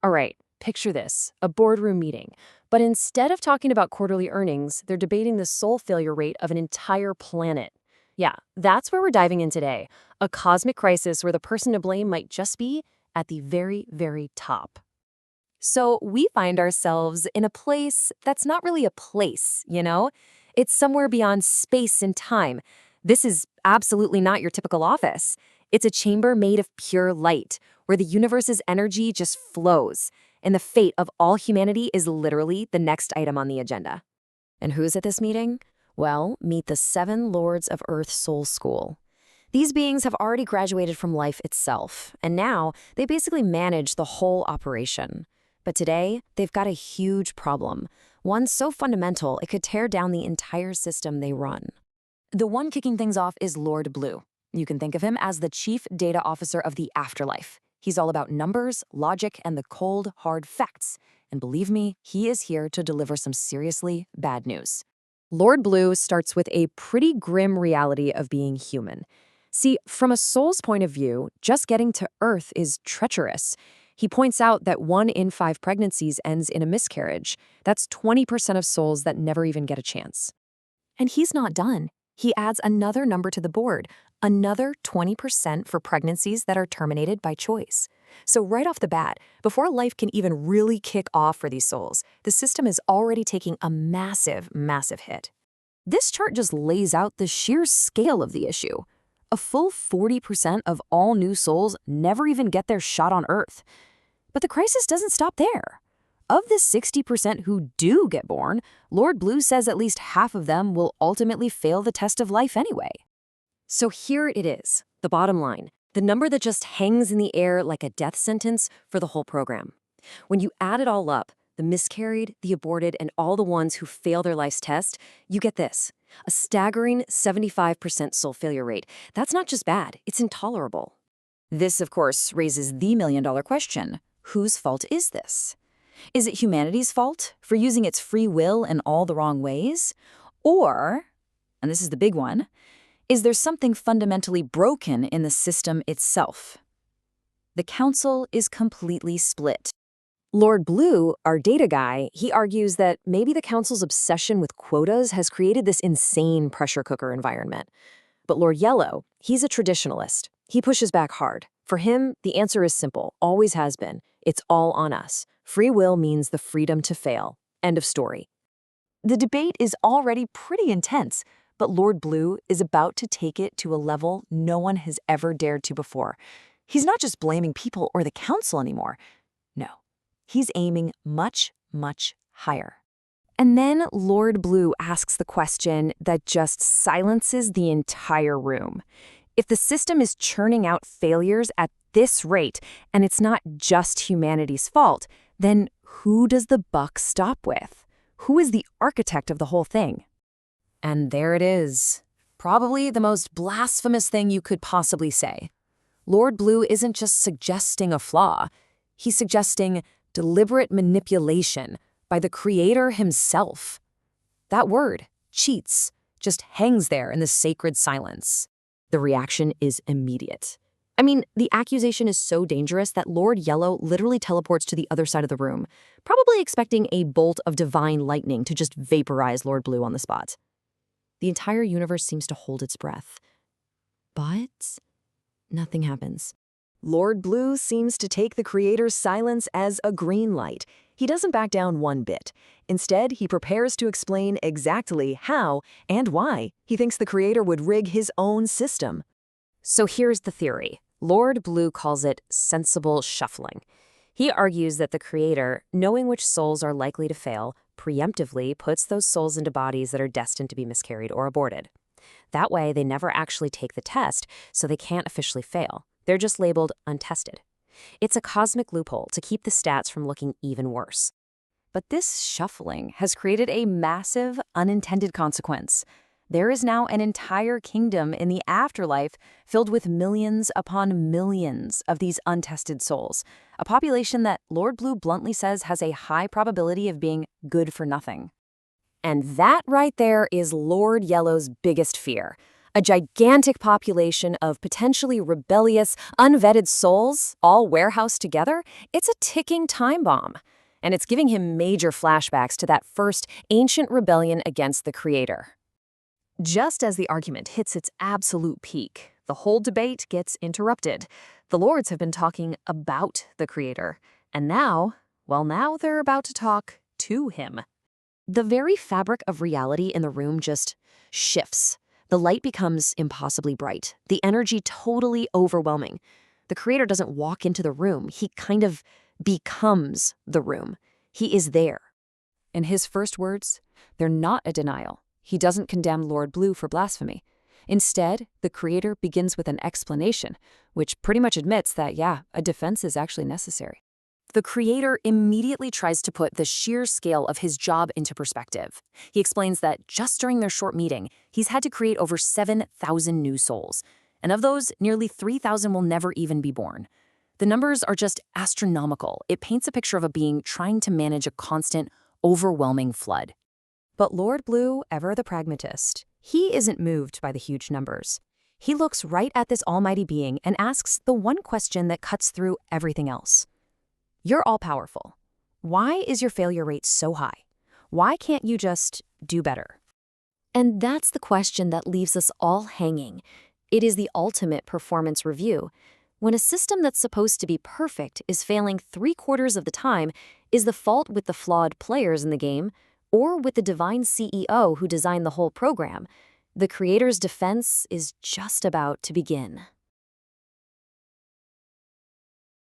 All right, picture this, a boardroom meeting. But instead of talking about quarterly earnings, they're debating the soul failure rate of an entire planet. Yeah, that's where we're diving in today. A cosmic crisis where the person to blame might just be at the very, very top. So we find ourselves in a place that's not really a place, you know? It's somewhere beyond space and time. This is absolutely not your typical office. It's a chamber made of pure light, where the universe's energy just flows, and the fate of all humanity is literally the next item on the agenda. And who's at this meeting? Well, meet the 7 Lords of Earth Soul School. These beings have already graduated from life itself, and now they basically manage the whole operation. But today, they've got a huge problem, one so fundamental it could tear down the entire system they run. The one kicking things off is Lord Blue. You can think of him as the Chief Data Officer of the afterlife. He's all about numbers, logic, and the cold, hard facts. And believe me, he is here to deliver some seriously bad news. Lord Blue starts with a pretty grim reality of being human. See, from a soul's point of view, just getting to Earth is treacherous. He points out that 1 in 5 pregnancies ends in a miscarriage. That's 20% of souls that never even get a chance. And he's not done. He adds another number to the board, another 20% for pregnancies that are terminated by choice. So right off the bat, before life can even really kick off for these souls, the system is already taking a massive, massive hit. This chart just lays out the sheer scale of the issue. A full 40% of all new souls never even get their shot on Earth. But the crisis doesn't stop there. Of the 60% who do get born, Lord Blue says at least half of them will ultimately fail the test of life anyway. So here it is, the bottom line, the number that just hangs in the air like a death sentence for the whole program. When you add it all up, the miscarried, the aborted, and all the ones who fail their life's test, you get this, a staggering 75% soul failure rate. That's not just bad, it's intolerable. This, of course, raises the million-dollar question. Whose fault is this? Is it humanity's fault for using its free will in all the wrong ways? Or, and this is the big one, is there something fundamentally broken in the system itself? The council is completely split. Lord Blue, our data guy, he argues that maybe the council's obsession with quotas has created this insane pressure cooker environment. But Lord Yellow, he's a traditionalist. He pushes back hard. For him, the answer is simple, always has been. It's all on us. Free will means the freedom to fail. End of story. The debate is already pretty intense, but Lord Blue is about to take it to a level no one has ever dared to before. He's not just blaming people or the council anymore. No, he's aiming much, much higher. And then Lord Blue asks the question that just silences the entire room. If the system is churning out failures at this rate, and it's not just humanity's fault, then who does the buck stop with? Who is the architect of the whole thing? And there it is. Probably the most blasphemous thing you could possibly say. Lord Blue isn't just suggesting a flaw. He's suggesting deliberate manipulation by the Creator himself. That word, cheats, just hangs there in the sacred silence. The reaction is immediate. I mean, the accusation is so dangerous that Lord Yellow literally teleports to the other side of the room, probably expecting a bolt of divine lightning to just vaporize Lord Blue on the spot. The entire universe seems to hold its breath. But nothing happens. Lord Blue seems to take the Creator's silence as a green light. He doesn't back down one bit. Instead, he prepares to explain exactly how and why he thinks the Creator would rig his own system. So here's the theory. Lord Blue calls it sensible shuffling. He argues that the Creator, knowing which souls are likely to fail, preemptively puts those souls into bodies that are destined to be miscarried or aborted. That way, they never actually take the test, so they can't officially fail. They're just labeled untested. It's a cosmic loophole to keep the stats from looking even worse. But this shuffling has created a massive unintended consequence. There is now an entire kingdom in the afterlife filled with millions upon millions of these untested souls, a population that Lord Blue bluntly says has a high probability of being good for nothing. And that right there is Lord Yellow's biggest fear, A gigantic population of potentially rebellious, unvetted souls, all warehoused together, it's a ticking time bomb. And it's giving him major flashbacks to that first ancient rebellion against the Creator. Just as the argument hits its absolute peak, the whole debate gets interrupted. The lords have been talking about the Creator, and now they're about to talk to him. The very fabric of reality in the room just shifts. The light becomes impossibly bright, the energy totally overwhelming. The Creator doesn't walk into the room, he kind of becomes the room. He is there. In his first words, they're not a denial. He doesn't condemn Lord Blue for blasphemy. Instead, the Creator begins with an explanation, which pretty much admits that, a defense is actually necessary. The Creator immediately tries to put the sheer scale of his job into perspective. He explains that just during their short meeting, he's had to create over 7,000 new souls. And of those, nearly 3,000 will never even be born. The numbers are just astronomical. It paints a picture of a being trying to manage a constant, overwhelming flood. But Lord Blue, ever the pragmatist, he isn't moved by the huge numbers. He looks right at this almighty being and asks the one question that cuts through everything else. You're all-powerful. Why is your failure rate so high? Why can't you just do better? And that's the question that leaves us all hanging. It is the ultimate performance review. When a system that's supposed to be perfect is failing 3/4 of the time, is the fault with the flawed players in the game, or with the divine CEO who designed the whole program? The Creator's defense is just about to begin.